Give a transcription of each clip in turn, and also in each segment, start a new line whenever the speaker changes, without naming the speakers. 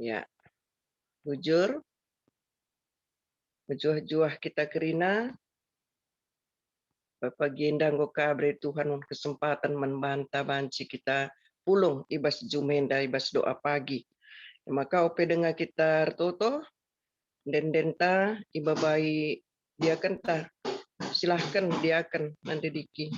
Ya, bujur, bejuah-juah kita kerina, Bapak gendang go kabre Tuhan kesempatan membanta banci kita pulung ibas jumenda ibas doa pagi. Maka ope dengar kita toto, den denta iba bayi dia kenta. Silahkan dia akan nanti diki.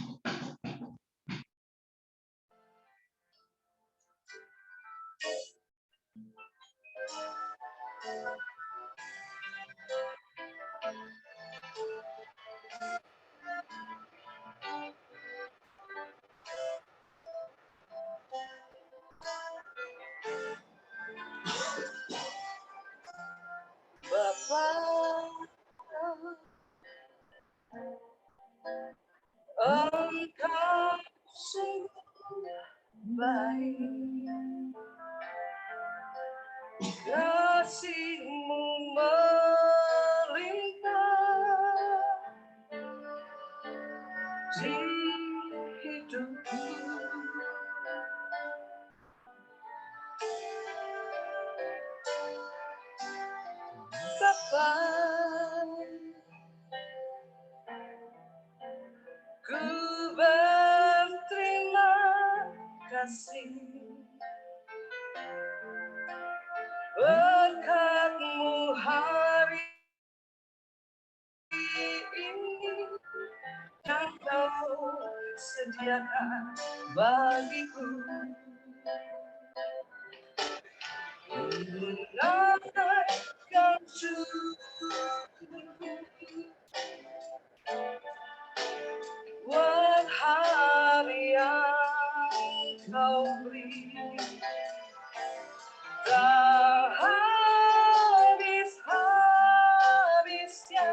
Engkau sungguh baik, kasih-Mu melimpah di hidupku. Bapa, ku berterima kasih berkat-Mu hari ini yang Kau sediakan bagiku. Menunaikan syukurku buat hari yang Kau beri. Tak habis-habisnya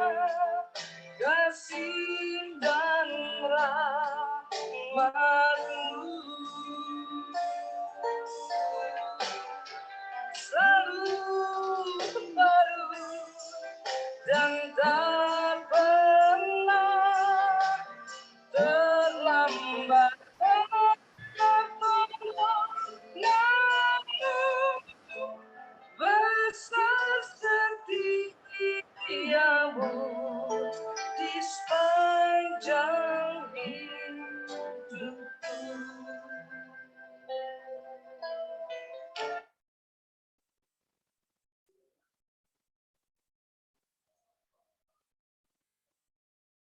kasih dan rahmat-Mu, selalu baru dan tak pernah terlambat. Besar setiamu di sepanjang hidupku.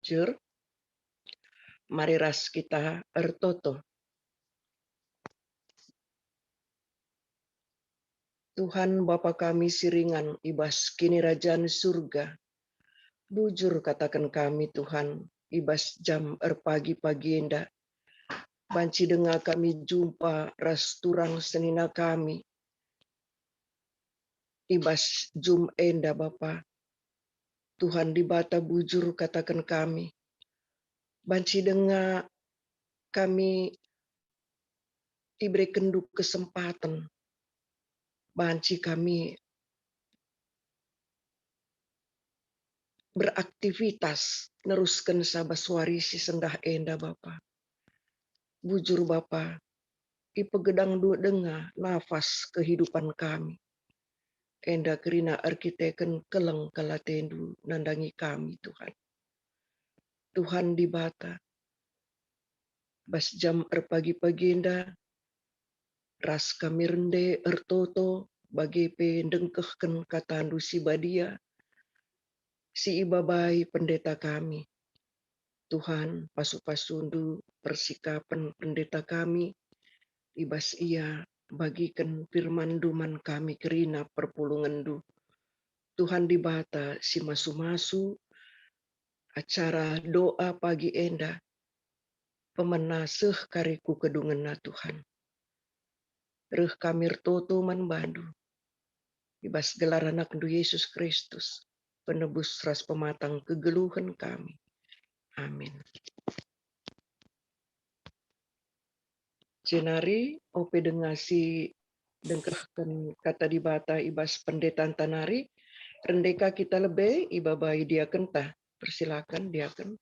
Jur, mari ras kita ertoto. Tuhan Bapa kami siringan ibas kini rajaan surga. Bujur katakan kami Tuhan, ibas jam erpagi-pagi endak. Banci dengar kami jumpa ras turang senina kami. Ibas jum enda Bapa. Tuhan di bata bujur katakan kami. Banci dengar kami diberi kenduk kesempatan. Banci kami beraktivitas neruskan sabaswarisi sendah enda Bapa. Bujur Bapa, ipegedang du dengar nafas kehidupan kami. Enda kerina arkiteken keleng kalatendu nandangi kami Tuhan. Tuhan di bata, bas jam erpagi-pagi enda, ras kami rende ertoto, bagi pendengkehken katandu si badia, si ibabai pendeta kami. Tuhan pasu-pasundu persikapan pendeta kami, ibas ia bagikan firman duman kami kerina perpulungan du. Tuhan di bata si masu-masu acara doa pagi enda pemenaseh kariku kedungan na Tuhan. Reh kamir toto man bandu. Ibas gelar anak du Yesus Kristus penebus ras pematang kegeluhan kami. Amin. Jenari ope dengasi dengkahkan kata di bata ibas pendetaan tanari rendeka kita lebih ibabai dia kentah. Persilakan dia kan.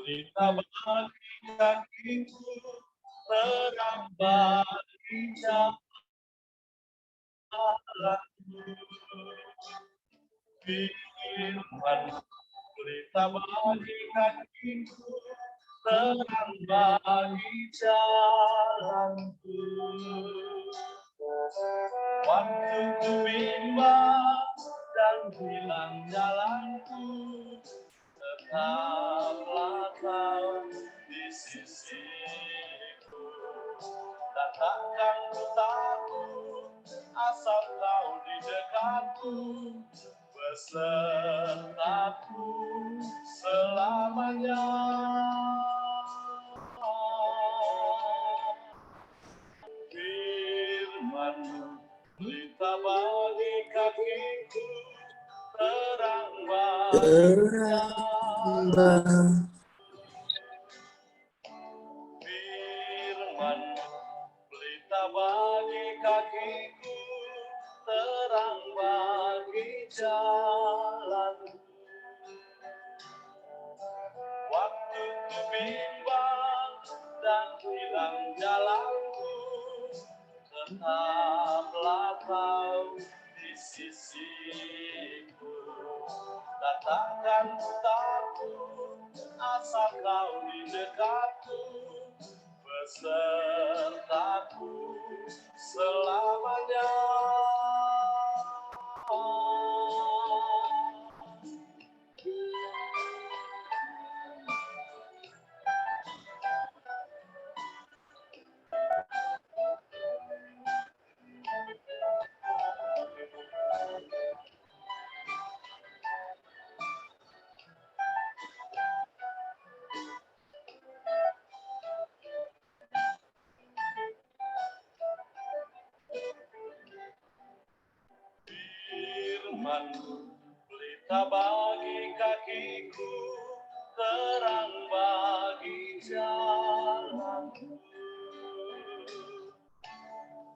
berita bagi kakiku, terang bagi jalanku. Firman berita bagi kakiku, terang bagi jalanku. Waktu ku bimbang dan hilang jalanku, tetaplah kau di sisiku. Dan takkan ku takut asal kau di dekatku, besertaku selamanya. Firman-Mu berita bagi kakiku, terang bagi jalan. Firman-Mu berita bagi kakiku, terang bagi jalanku. Waktu ku bimbang dan hilang jalanku, tetaplah kau di sisiku. Dan takkan ku takut asal kau di dekatku, besertaku selamanya. Firman-Mu berita bagi kakiku, terang bagi jalanku.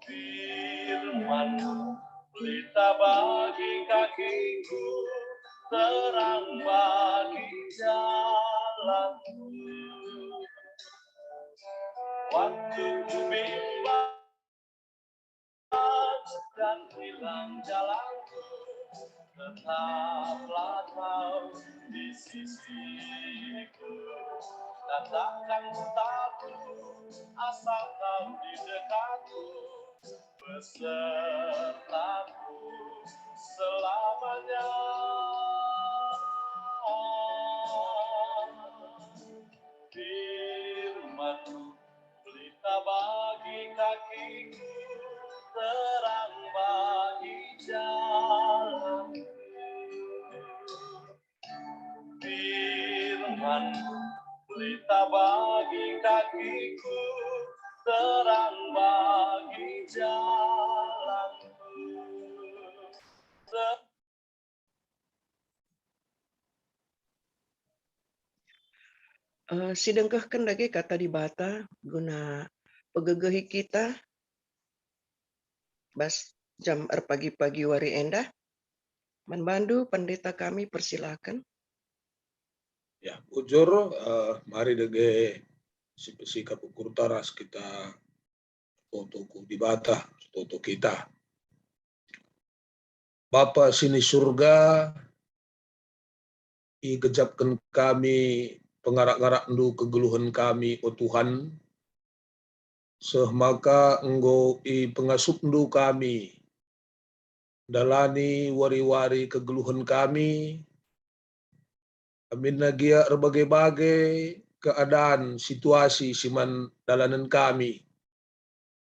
Firman-Mu berita bagi kakiku, terang bagi jalanku. Waktu ku bimbang dan hilang jalanku, tetaplah kau di sisiku. Dan takkan ku takut asal kau di dekatku, besertaku selamanya. Firman-Mu berita bagi kakiku, terang bagi jalanku. Firman-Mu berita bagi kakiku, terang bagi jalanku.
Sidengkahkan lagi kata di bata guna pegegehi kita bas jam pagi-pagi wari endah. Manbandu pendeta kami persilakan.
Ya, ujur mari dege sikap ukur taras kita untuk di bata untuk kita. Bapa sini surga, i gejapkan kami pengarak-ngarak ndu kegeluhan kami, oh Tuhan, sehmaka enggo i pengasup ndu kami, dalani wari-wari kegeluhan kami, amin nagia berbagai-bagai keadaan situasi siman dalanan kami,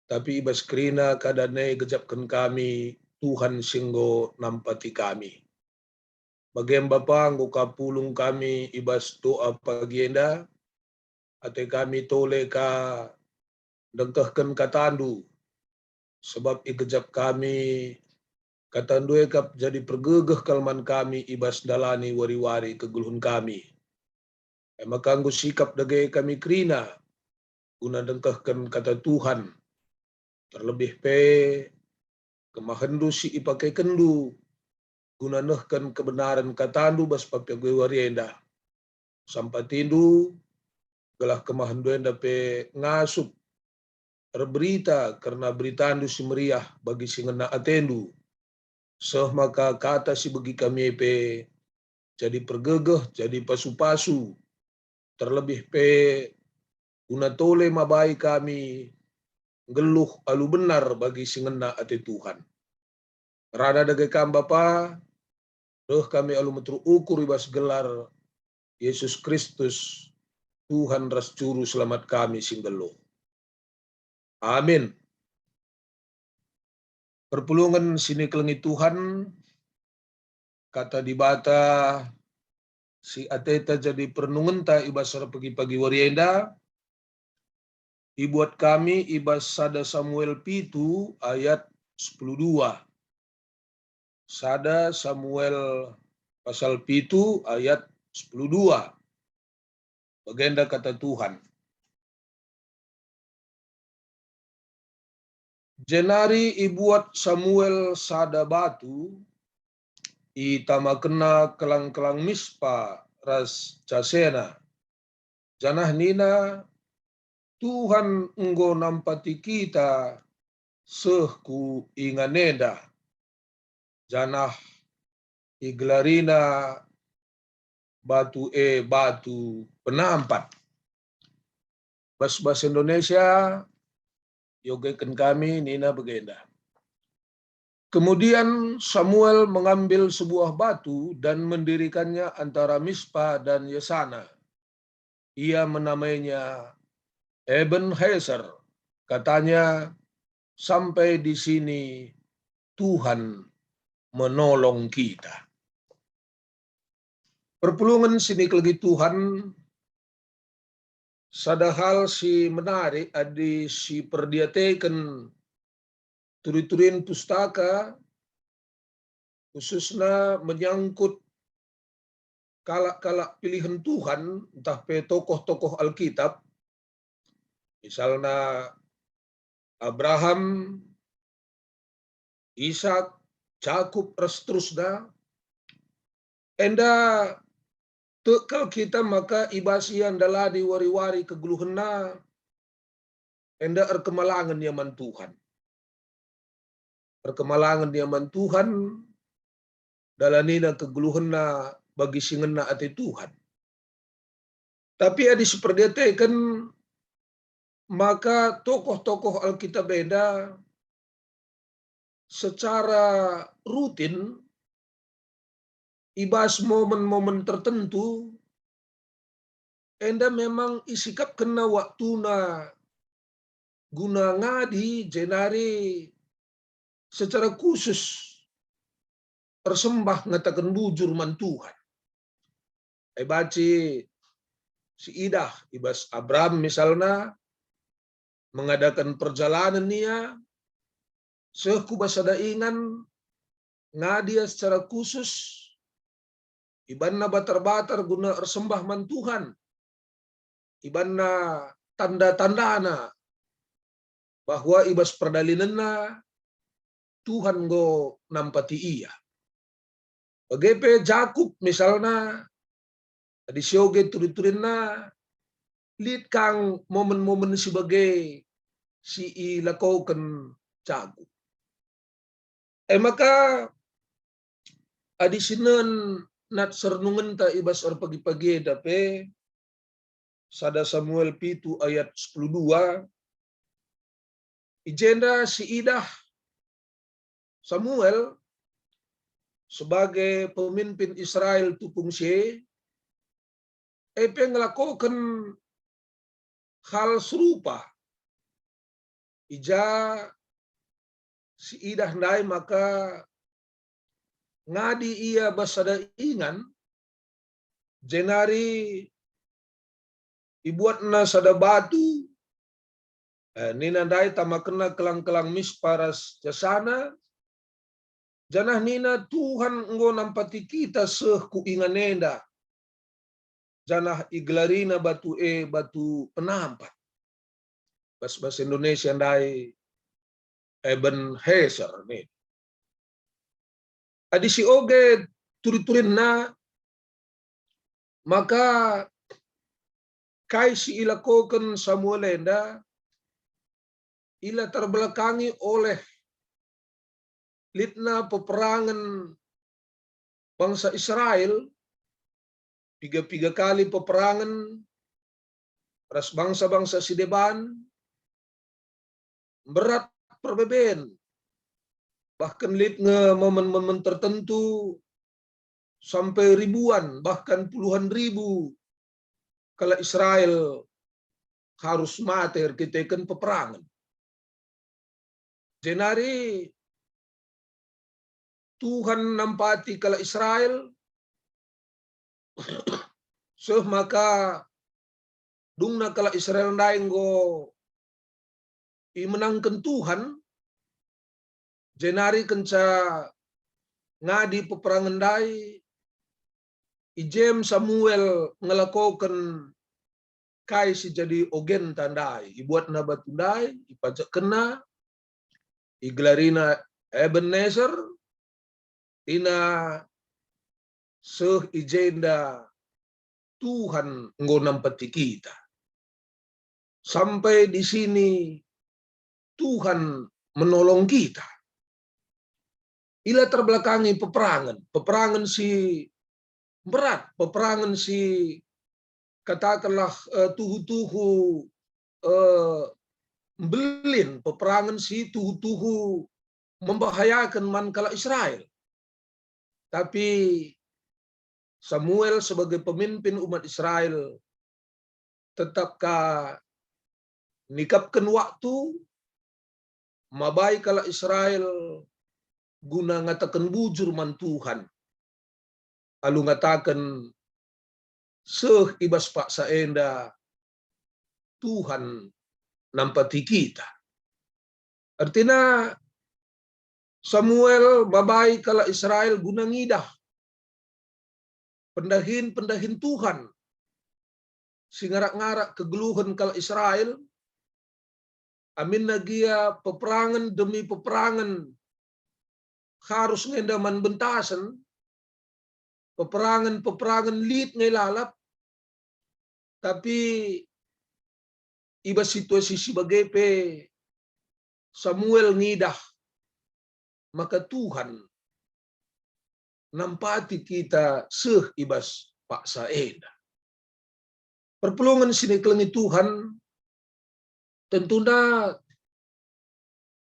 tapi ibas kerina kadane gejapkan kami, Tuhan singgo nampati kami. Bagian Bapa nggo kapulung kami ibas doa pagi enda, ate kami tole ka dengkahkan katandu, sebab ikejap kami katandu ekap jadi pergegeh kalman kami ibas dalani wari-wari kegeluhan kami. Maka nggo sikap dage kami kerina, guna dengkahkan kata Tuhan, terlebih pe kemahendu si ipakai kendu, guna nehkan kebenaran katandu bas papya gue warienda. Sampai tindu gelah kemahanduan dape ngasup berita karena berita andu si meriah bagi si ngena atendu. Seh maka kata si bagi kami pe jadi pergegeh, jadi pasu-pasu. Terlebih pe guna tole mabai kami geluh alu benar bagi si ngena ate Tuhan. Rada dagai kam Bapa, roh kami alu metru ukur ibas gelar Yesus Kristus Tuhan ras juru selamat kami sing geluh. Amin. Perpulungan sini kelengi Tuhan, kata di bata si ateta jadi pernungenta ibas pagi-pagi warienda, ibuat kami ibas sada Samuel pitu ayat 12. Sada Samuel pasal pitu ayat 12. Bagenda kata Tuhan. Jenari ibuat Samuel sada batu, itama kena kelang-kelang Mispa ras Jasena. Janah nina Tuhan enggo nampati kita sehku inganeda. Janah iglarina batu batu penampat. Bahasa Indonesia yogekan kami nina begenda. Kemudian Samuel mengambil sebuah batu dan mendirikannya antara Mispa dan Yesana. Ia menamainya Ebenezer. Katanya, sampai di sini Tuhan menolong kita. Perpulungan sini lagi Tuhan, sadahal si menarik adi si perdiateken turi-turin pustaka, khususnya menyangkut kalak-kalak pilihan Tuhan, entah pe tokoh-tokoh Alkitab, misalnya Abraham, Ishak, Yakub, seterusnya, enda tekal kita maka ibasian adalah di wari-wari kegeluhena, enda erkemalangan nyaman Tuhan. Perkemalangan nyaman Tuhan, dalanina kegeluhena bagi singena ati Tuhan. Tapi ada seperti kan maka tokoh-tokoh Alkitab beda secara rutin ibas momen-momen tertentu enda memang isikap kena waktuna guna ngadi jenari secara khusus persembah ngatakan bujur man Tuhan. Baci si Idah ibas Abraham misalnya mengadakan perjalanan nia seku basada ingan ngadia secara khusus ibanna batar-batar guna ersembah man Tuhan, ibanna tanda-tandana bahwa ibas perdalinanna Tuhan go nampati iya. Bagepe Jakub misalnya di sioge turi-turinna lit kang momen-momen sebagai si ilakaukan Jakub. Maka adi sinan nat sernungan ta ibas pagi-pagi dape sada Samuel pitu ayat 12 ijenda si Idah Samuel sebagai pemimpin Israel tupung si ngelakukan hal serupa. Ija si Idah ndai maka ngadi ia basada ingan jenari ibuatna sada batu nina ndai tamakena kelang-kelang Misparas Jasana janah nina Tuhan enggo nampati kita sehku inganenda janah iglarina batu batu penampat. Bahasa Indonesia ndai Ebenezer nih. Adi si oge turi-turinna maka kai si ilakoken Samuel enda ila terbelakangi oleh litna peperangan bangsa Israel, 3 kali peperangan ras bangsa-bangsa Sideban, berat perbeben, bahkan litna momen-momen tertentu sampai ribuan, bahkan puluhan ribu kalau Israel harus mati ketekan peperangan. Jenari Tuhan nampati kalau Israel, maka dungna kalau Israel ndainggo menangkan Tuhan, jenari kenca ngadi peperangan dai, ijem Samuel ngelakokan kai si jadi ogen tandai, ibuat nabatundai, ipajak kena, iglarina Ebenezer, ina ijenda Tuhan nampati kita. Sampai di sini Tuhan menolong kita. Ila terbelakangi peperangan si berat, peperangan si katakanlah tuhu-tuhu belin, peperangan si tuhu-tuhu membahayakan mankala Israel. Tapi Samuel sebagai pemimpin umat Israel tetapkah nikapkan waktu mabai kala Israel guna ngatakan bujur man Tuhan. Lalu ngatakan ibas pak saenda Tuhan nampati kita. Artinya Samuel mabai kala Israel guna ngidah pendahin Tuhan singarak-ngarak kegeluhan kala Israel, amin nagia peperangan demi peperangan harus ngendaman bentasan, peperangan lit ngelalap, tapi iba situasi sebagai pe Samuel ngidah, maka Tuhan nampati kita ibas pak saeda. Perpulungan sini kelengi Tuhan, tentunya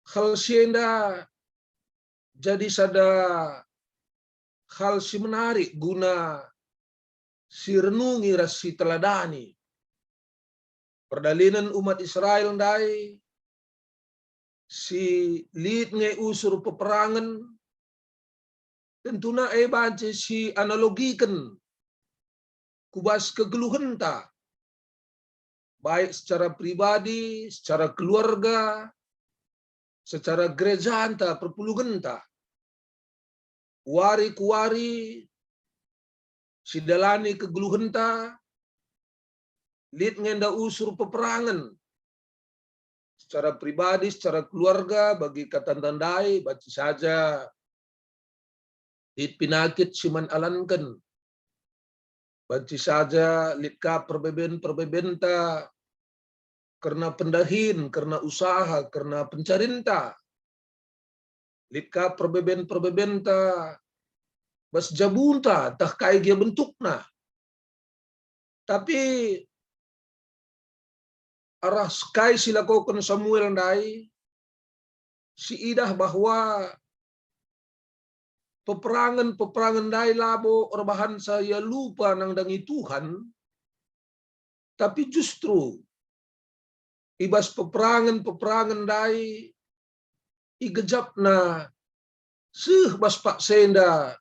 hal sienda jadi sada hal si menarik guna si renungi rasi teladani. Perdalinan umat Israel ndai si lid nge usur peperangan, tentunya baca si analogikan kubas kegeluhan ta, baik secara pribadi, secara keluarga, secara gereja anta, perpuluhan ta. Kuari sidalani kegeluhan ta, lid ngenda usur peperangan. Secara pribadi, secara keluarga, bagi katantandai, baca saja lid pinakit siman alankan. Baca saja litka perbeben-perbebenta karena pendahin, karena usaha, karena pencarinta. Litka perbeben-perbebenta bas jabunta tah kai dia bentukna. Tapi arah kai silakokan Samuel ndai si idah bahwa peperangan dai labo orbahan saya lupa nang dangi Tuhan, tapi justru ibas peperangan dai igejapna bas pak senda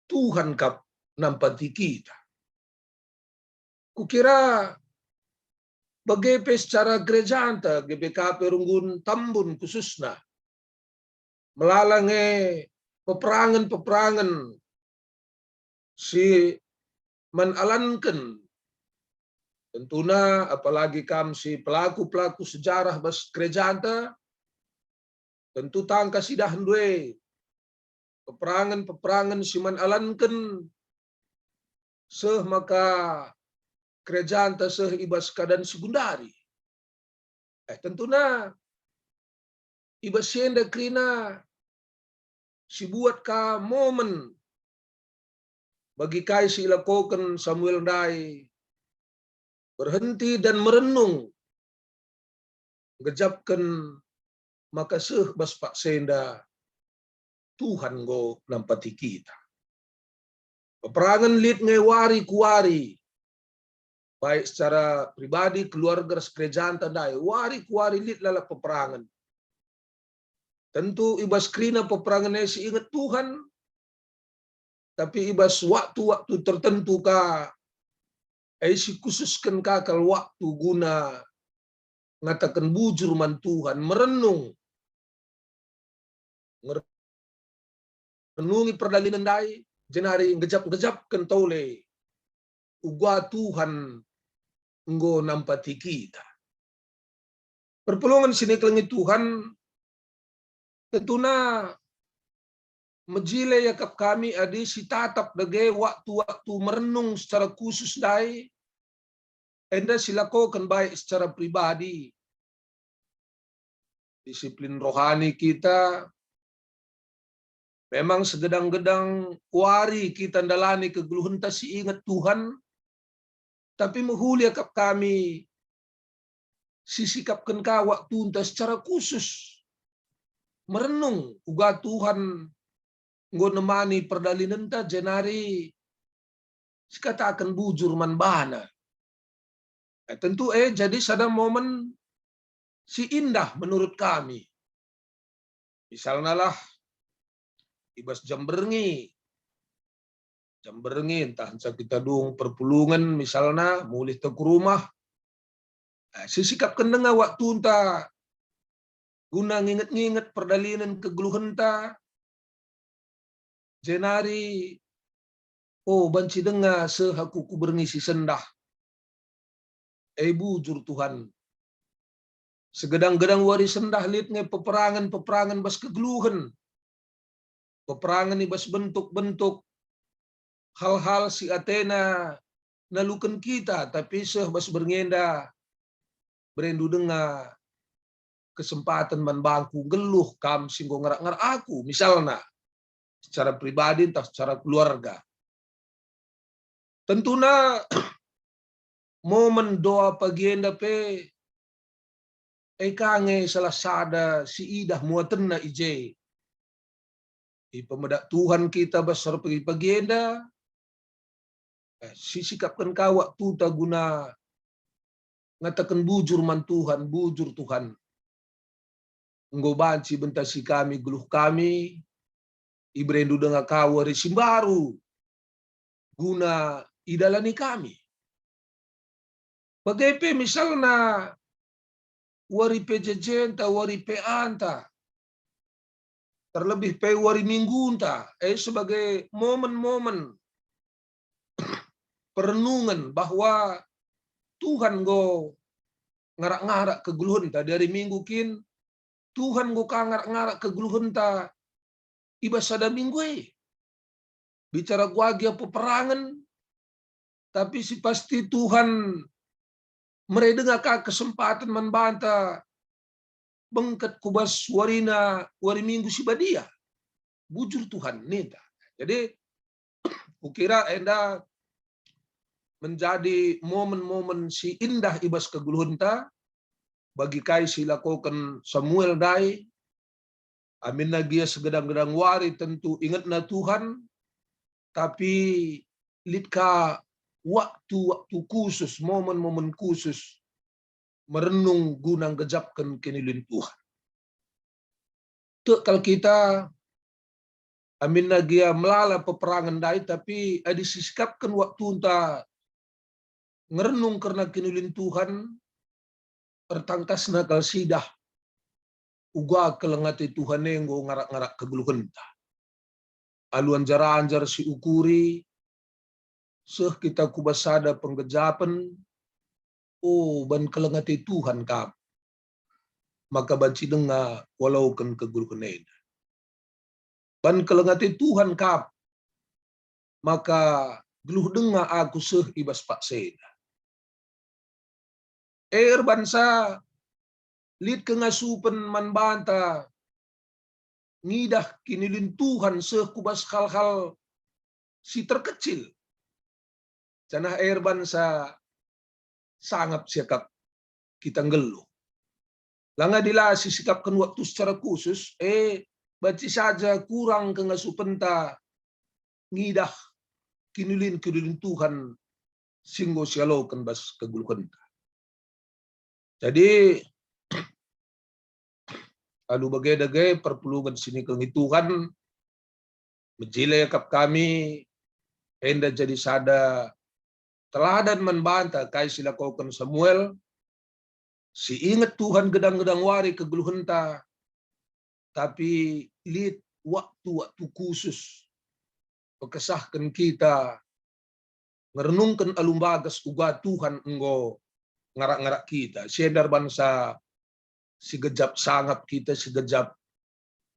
Tuhan kap nampati kita. Kukira bagepe secara gereja anta GBKP Runggun Tambun khususna melalange peperangan si menalankan, tentunya apalagi kam si pelaku sejarah bas gereja anta, tentu tangka sidah due peperangan si menalankan maka kerajaan taseh ibas kadan segundari. Tentunya ibas sienda krina si buat ka momen bagi kai si lakokan Samuel Dai berhenti dan merenung gejapkan makasih bas pak senda Tuhan go nampati kita. Peperangan lit ngai wari kuari baik secara pribadi, keluarga, kerajaan tandai wari kuari lit lala peperangan. Tentu ibas krina peperangan si ingat Tuhan, tapi ibas waktu-waktu tertentu ka si khususkan kakal waktu guna ngatakan bujur man Tuhan, merenung renungi perdalinan dai jenari ngejap-ngejapkan tole ugwa Tuhan nggo nampati kita. Perpulungan sini kelengi Tuhan tentunya mejile yakap kami adi si tatap dage waktu-waktu merenung secara khusus dai enda silakokan baik secara pribadi. Disiplin rohani kita memang segedang-gedang wari kita ndalani kegeluhenta si ingat Tuhan, tapi menghuli yakap kami sisikapkan ka waktu enta secara khusus merenung uga Tuhan nggo nemani perdalinan ta jenari sikatakan bujur man bana. Tentu jadi sada momen si indah menurut kami. Misalnya lah ibas jam berengi entah kita dung perpulungan misalnya mulih ke rumah. Sisikapkan dengar waktu enta guna nginget-nginget perdalinan kegeluhan ta jenari banci dengar sehaku ku bernisi sendah. Bujur Tuhan. Segedang-gedang wari sendah lit nge peperangan bas kegeluhan. Peperangan ibas bentuk-bentuk hal-hal si Athena nalukan kita, tapi bas berngenda berendu dengar kesempatan man bangku geluh kam singgo ngarak-ngarak aku misalnya secara pribadi entah secara keluarga. Tentunya momen doa pagienda pe kange salah sada si idah muatenna ije. Pemedak Tuhan kita besar pergi pagienda sisikapkan ka waktu ta guna ngatakan bujur man Tuhan, bujur Tuhan. Nggo banci bentasi kami geluh kami ibrendu dengan kawari simbaru guna idalani kami. Bagaimana misalnya wari pejejenta, wari peanta, terlebih pe wari minggunta, sebagai momen-momen perenungan bahwa Tuhan go ngarak-ngarak kegeluhenta dari minggu kin Tuhan go ngarak-ngarak kegeluhenta ibas sada minggu bicara guagia peperangan tapi si pasti Tuhan meredenga ka kesempatan membanta bengket kubas warina wari minggu si badia bujur Tuhan nita. Jadi kukira enda menjadi momen-momen si indah ibas kegeluhenta bagi kai si lakokan Samuel Dai. Amin nagia segedang-gedang wari tentu ingat na Tuhan, tapi litka waktu-waktu khusus, momen-momen khusus merenung gunang gejapkan kinilin Tuhan. Kalau kita amin nagia melala peperangan Dai, tapi disisikapkan waktu unta ngerenung karena kinilin Tuhan tertangkas nakal sidah uga kelengati Tuhan enggo ngarak-ngarak kegeluhenta. Aluan jara-anjar si ukuri seh kita kubasada penggejapan ban kelengati Tuhan kam. Maka banci denga walau kan kegeluhan. Ban kelengati Tuhan kam. Maka geluh denga aku seh ibas pak seda. bansa lit kengasupan man banta ngidah kinilin Tuhan sekubas hal-hal si terkecil. Canah bansa sangat siakap kita ngeluh. Langa dilasi sikapkan waktu secara khusus, baci saja kurang kengasupan ta ngidah kinilin Tuhan singgo sialokan bas kegulukan. Jadi alu bagai-dagai perpulungan sini kengi Tuhan menjilai kap kami enda jadi sada teladan membanta kai silakokan Samuel si ingat Tuhan gedang-gedang wari kegeluhenta tapi lit waktu khusus pekesahkan kita merenungkan alumbagas uga Tuhan enggo ngarak-ngarak kita siedar bangsa si gejap sangat kita si gejap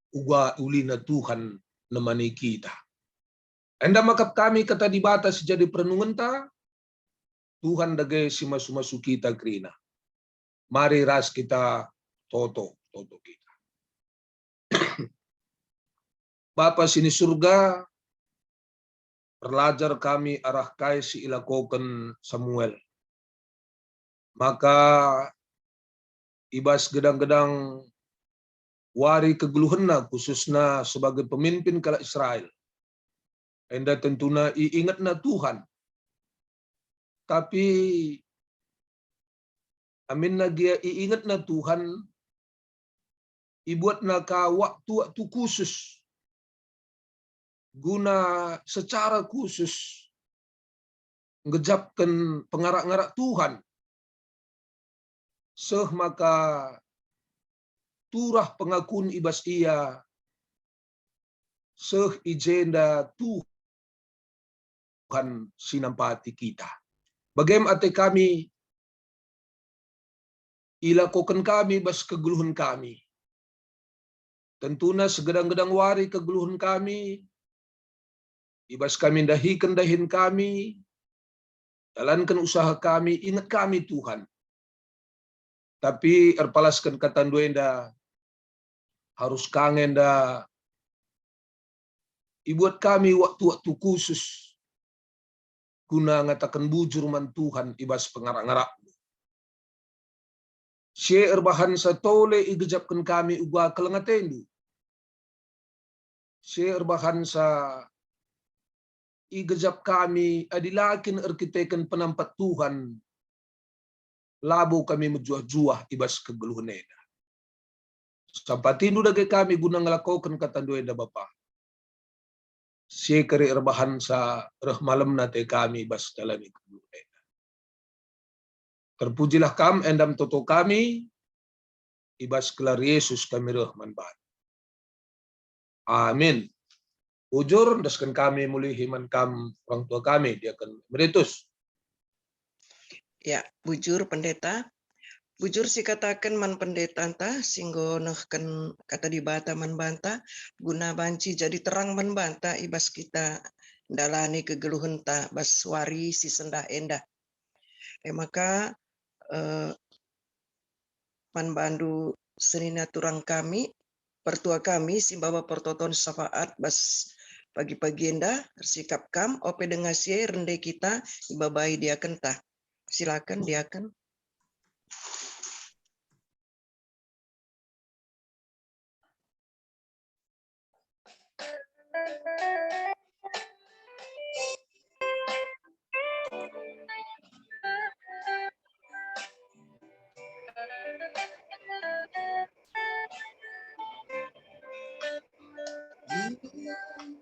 uga ulina Tuhan nemani kita. Enda makap kami kata di batas jadi perenungan ta Tuhan dage si masu-masu kita krina. Mari ras kita toto kita. Bapa sini surga perlajar kami arah kai si ilakoken Samuel. Maka ibas gedang-gedang wari kegeluhenna khususna sebagai pemimpin kala Israel. Enda tentuna iingatna Tuhan. Tapi amin na gia iingatna Tuhan ibuat na ka waktu khusus guna secara khusus ngejapkan pengarak-ngarak Tuhan. Seh maka turah pengakuan ibas ia seh ijenda Tuhan sinampati kita. Bagaimana ate kami ilakokan kami bas kegeluhan kami. Tentunya segedang-gedang wari kegeluhan kami ibas kami dahin kami, jalankan usaha kami, ingat kami Tuhan. Tapi erpalaskan kata duenda harus kangen da ibuat kami waktu khusus guna ngatakan bujur man Tuhan ibas pengarak-ngarak. Sie erbahan satole igejapkan kami uga kelengatendu. Sie erbahan sa igejap kami adilakin arkitekan penampat Tuhan labo kami menjuah-juah ibas kegeluhanena. Sampatindu dage kami guna ngelakokan kata duenda Bapa. Sie keri erbahan sa reh malam nate kami bas dalam kegeluhanena. Terpujilah kam endam toto kami ibas kelar Yesus kami reh manbat. Amin. Ujur daskan kami mulih himan kam orang tua kami dia akan meritus.
Ya, bujur pendeta. Bujur si katakan man pendeta anta singgo nehken kata di bata man banta guna banci jadi terang man banta ibas kita dalani kegeluhan ta bas wari si sendah endah. Maka man bandu senina turang kami pertua kami simbaba pertoton syafaat bas pagi-pagi endah sikap kam ope dengan sie rende kita ibabai dia kentah. Silakan diaken.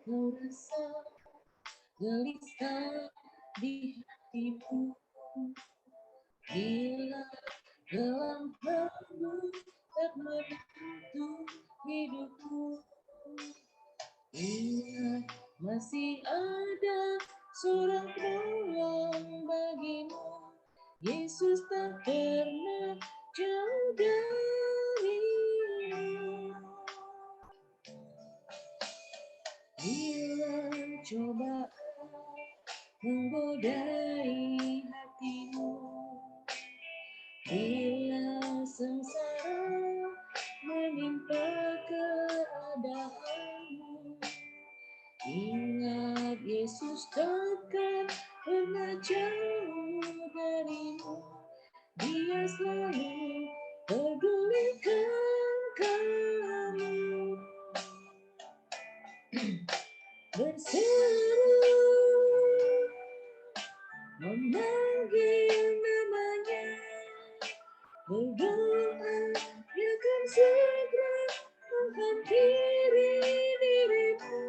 Kau rasa gelisah di hatimu, bila dalam kamu tak menentu hidupmu, ingat masih ada seorang penolong bagimu. Yesus tak pernah jauh darimu. Bila cobaan menggodai hatimu, Yesus takkan pernah jauh darimu. Dia selalu pedulikan kamu. Berseru memanggil namanya, berdoa dia akan segera menghampiri dirimu.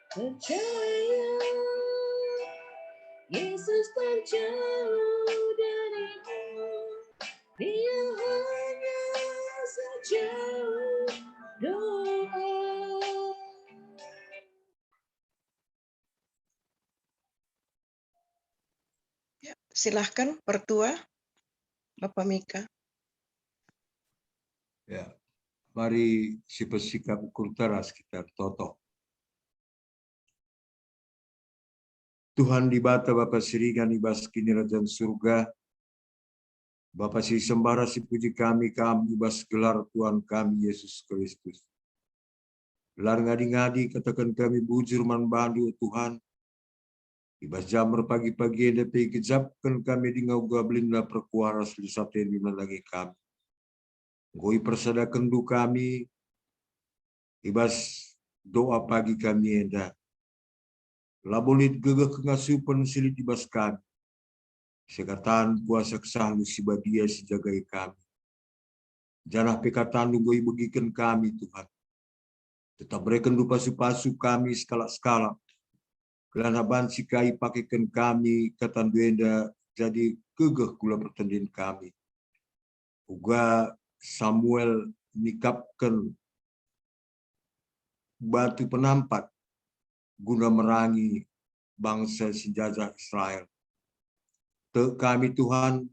Percaya Yesus tak jauh darimu, dia hanya sejauh doa.
Ya, silahkan Pertua, Bapak Mika.
Ya, mari si bersikap ukur teras kita toto. Tuhan di bata Bapa Siringan ibas kini Rajan Surga. Bapa si sembara si puji kami ibas gelar Tuhan kami Yesus Kristus. Gelar ngadi-ngadi katakan kami bujur man bandu Tuhan. Ibas jamur pagi-pagi dapat kejapkan kami di ngau belinda perkuaras di sate di lagi kami. Goi persada kendu kami, ibas doa pagi kami enda. Labolit gegah kengasupan silit ibas kami. Sekatan puasa kesalu si badia si jagai kami. Janah pekatan goi begikan kami Tuhan. Tetap berikan pasu-pasu kami skala-skala. Kelana bansi kai pakaikan kami katan duenda jadi gegah kula pertandin kami. Uga Samuel nikapkan batu penampat guna merangi bangsa sinjajah Israel. Kami Tuhan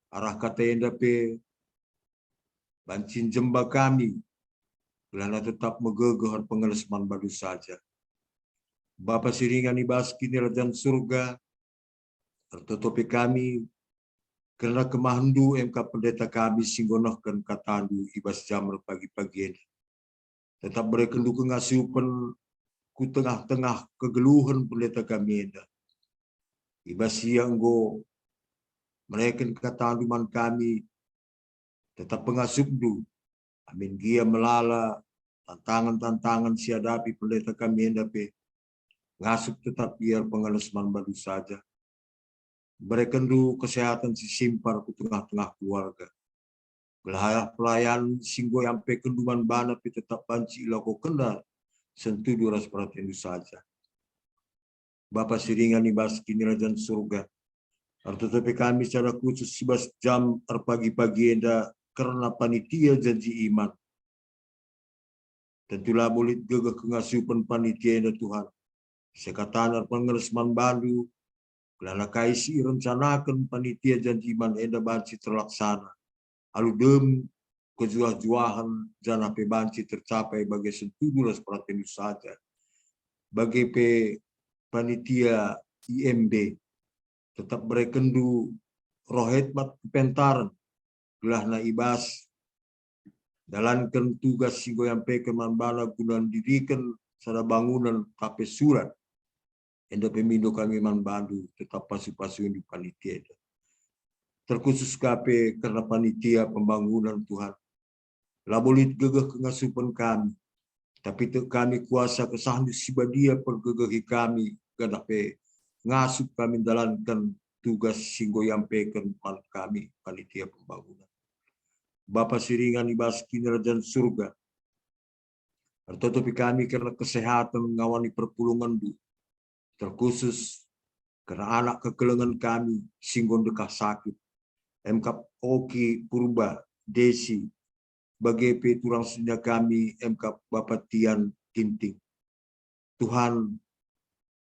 arah kata yang dapat bancin jemba kami kelana tetap megegah pengeresman baru saja. Bapa siringan ibas kini Rajan Surga tertutupi kami karena kemahandu MK pendeta kami singgonohkan katandu ibas jamur pagi-pagi ini. Tetap berikan dukung asupan ku tengah-tengah kegeluhan pendeta kami ini. Ibas siang go mereka katandu man kami tetap pengasup du. Amin gia melala tantangan-tantangan siadapi pendeta kami ini. Ngasup tetap biar pengelusman baru saja. Berikan dulu kesehatan si simpar ke tengah-tengah keluarga. Gelahaya pelayan singgo yang pekenduman bana pi tetap banci ilako kenda sentuh duras perhatian saja. Bapak siringan ibas kini Rajan Surga. Tetapi kami secara khusus 11 jam pagi-pagi enda karena panitia janji iman. Tentulah boleh gegah kengasupan panitia enda Tuhan. Sekatan pengeresman bandu, kelana kaisi rencanakan panitia janji iman enda banci terlaksana. Aludem kejuah-juahan jana pe banci tercapai bagi sentudulas perhatian saja. Bagi pe panitia IMB tetap berekendu rohetmat pentaran gelahna ibas dalankan tugas singgo yang pe kemanbala gunan dirikan sada bangunan tape surat. Enda pemindo kami man bandu tetap pasu-pasu di panitia. Terkhusus KP karena panitia pembangunan Tuhan. Labolit gegah kengasupan kami. Tapi kami kuasa kesahan sibadia pergegahi kami. Gadape ngasup kami dalankan tugas singgo yang peken kami panitia pembangunan. Bapak siringan ibas kini Rajan Surga. Tertutupi kami karena kesehatan ngawani perpulungan du. Terkhusus karena anak kekelengan kami singgon dekah sakit. MK Oki Purba Desi bagi turang sunya kami MK Bapak Tian Tinting. Tuhan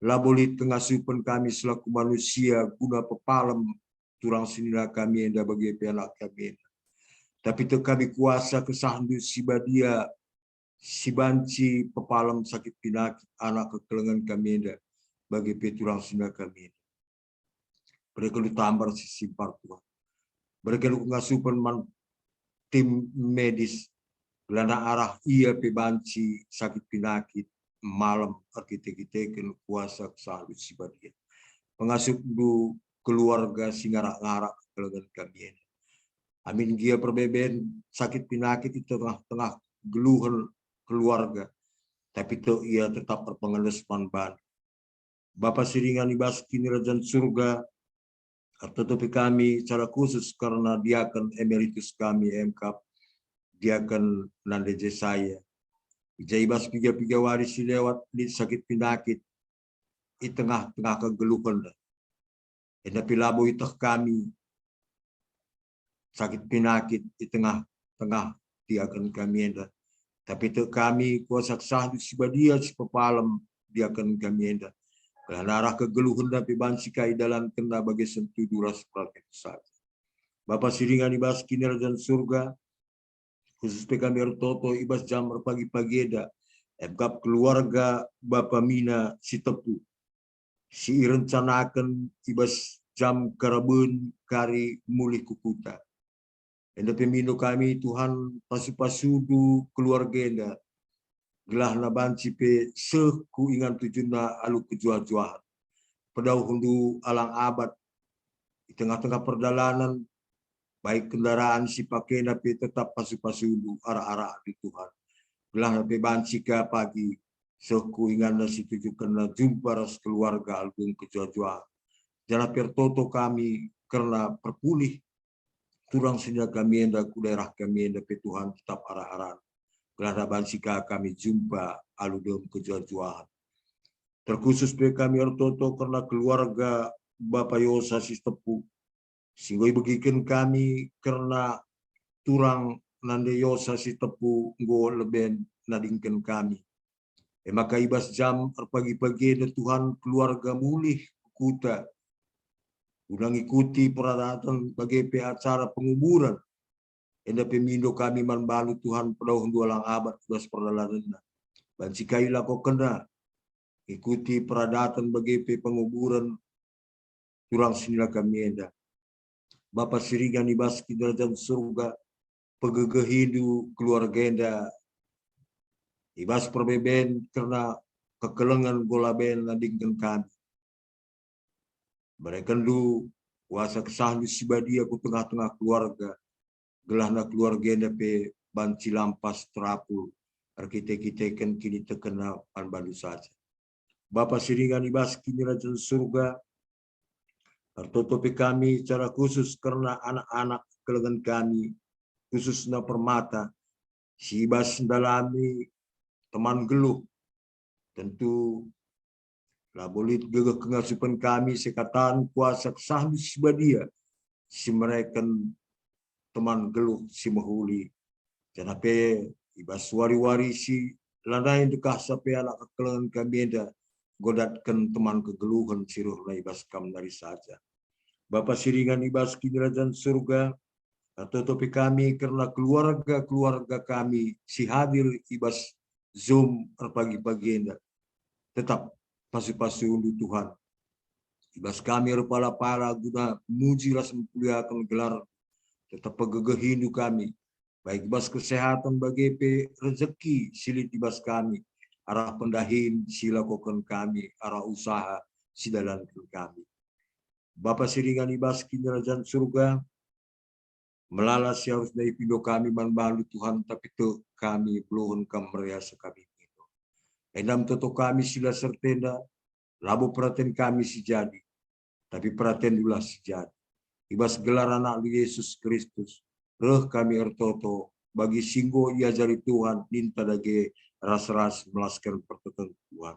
labolit pengasupan kami selaku manusia guna pepalem turang sunya kami enda bagi anak kami. Tapi kami kuasa kesahandu sibadia sibanci pepalem sakit penyakit anak kekelengan kami enda bagi turang sunya kami. Mereka ditambah simpar Tuhan. Mereka ngasupan tim medis gelana arah ia pebanci sakit penyakit malam kita kuasa sahabat sibadia. Pengasuh du keluarga singarak-ngarak kelegan kami. Amin dia perbeben sakit penyakit di tengah-tengah geluhan keluarga. Tapi itu ia tetap berpengeles panban. Bapa siringan ibas kini kerajaan surga. Tetapi kami secara khusus karena diaken emeritus kami MKAP, diaken Nande Jesaya. Jaibas piga-piga waris lewat di sakit penyakit di tengah-tengah kegeluhan. Tapi labo itu kami sakit penyakit di tengah-tengah diaken kami enda. Tapi itu kami kuasa sah di sibadia si pepalam diaken kami enda. Karena arah kegeluhan tapi bansikai dalam kena bagi sentuh duras praktek saja. Bapak siringan ibas kini kerajaan surga, khusus PKB Toto ibas jam pagi-pagi eda, MKAP keluarga Bapak Mina si tepu, si rencanakan ibas jam karabun kari mulih kukuta. Enda pemindo kami Tuhan pasu-pasudu keluarga enda, gelah na banci pe seku ingan tujuna alu kejuah-juahan. Pedau hundu alang abad di tengah-tengah perjalanan baik kendaraan si pakai tapi tetap pasu-pasudu arah-arah di Tuhan. Gelah na pe banci ke pagi seku ingan na si tuju kena jumpa ras keluarga album kejuah-juahan. Jana pertoto kami karena perpulih turang senja kami enda ku daerah kami enda pe Tuhan tetap arah-arah. Kelada bansika kami jumpa aludom kejual-jualan. Terkhusus kami Artoto karena keluarga Bapak Yosa Sistepu. Sehingga begikan kami karena turang Nande Yosa Sistepu ngo leben nadingkan kami. Maka ibas jam pagi-pagi ada Tuhan keluarga mulih kuta. Udang ikuti peradatan bagi acara penguburan. Enda pemindo kami manbalu Tuhan pedau dua lang abad sudah perdalanna. Bansikailah kau kena ikuti peradatan bagi penguburan turang sinilah kami enda. Bapak siringan ibas ki derajat surga pegegehidu keluarga enda. Ibas perbeben karena kekelengan golaben nadingkan kami. Mereka du kuasa kesahan sibadi aku tengah-tengah keluarga. Gelahna keluarga NDP banci lampas terapu kita kan kini terkena panbandu saja. Bapak siringan ibas kini kerajaan surga tertutupi kami secara khusus karena anak-anak kelengan kami khususnya permata si ibas dalami teman geluh tentu labolit gegeh kengasupan kami sekatan kuasa kesahdu sibadia si mereka teman geluh si mahuli janape ibas wari-wari si lanai dekah sape anak kekelengan kami enda godatkan teman kegeluhan siruh na ibas kam dari saja. Bapak siringan ibas kini kerajaan surga atau topi kami karena keluarga kami si hadir ibas Zoom pagi-pagi enda tetap pasti undu Tuhan. Ibas kami rupala-pala guna muji ras mempuliakan gelar tetap pegegehindu kami. Baik ibas kesehatan bagi rezeki silit ibas kami. Arah pendahin silakokan kami. Arah usaha sidalankan kami. Bapak siringan ibas kini kerajaan surga. Melalas harus dari pindo kami manbalu Tuhan. Tapi itu kami belum kameriasa kami. Endam toto kami sila sertenda. Labu perhatian kami si jadi. Tapi perhatian dulah si jadi. Ibas gelar anak Yesus Kristus. Reh kami ertoto. Bagi singgo ia jari Tuhan. Minta dage ras-ras melaskan perteten Tuhan.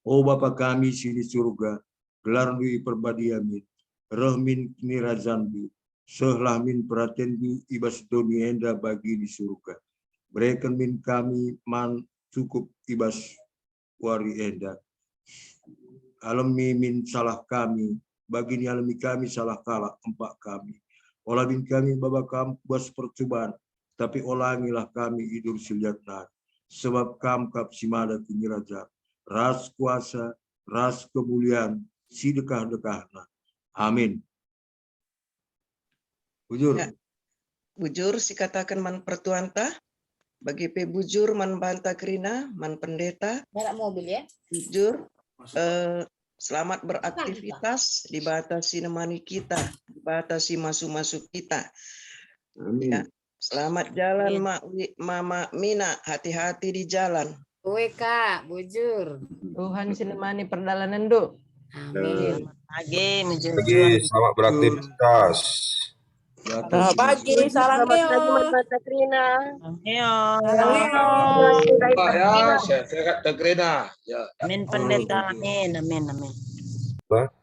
Oh Bapa kami sini surga. Gelar dui perbadiamin. Reh min kini razandu. Sehlah min perhatian du ibas dunia enda bagi di surga. Berikan min kami man cukup ibas wari enda. Alami min salah kami. Bagi ni alami kami salah kalah empat kami. Olah bin kami baba kamu buat percobaan. Tapi olangilah kami hidur siliatna. Sebab kamu kap simada kini raja. Ras kuasa, ras kemuliaan, si dekah-dekahna. Amin. Bujur.
Ya. Bujur si katakan man pertuanta. Bagi pe bujur man banta Krina, man pendeta,
Merek mobil ya.
bujur selamat beraktivitas, dibatasi nemani kita, dibatasi masuk-masuk kita. Ya.
Amin.
Selamat jalan
Amin.
Mama Mina, hati-hati di jalan.
Oke Kak, bujur.
Tuhan sinemani perjalanan do.
Amin.
Pagi menuju
Pagi, selamat beraktivitas.
Selamat
pagi, salam
Pak ya, sehat Krina. Ya.
Amin pendeta, amin, amin, amin.
Apa?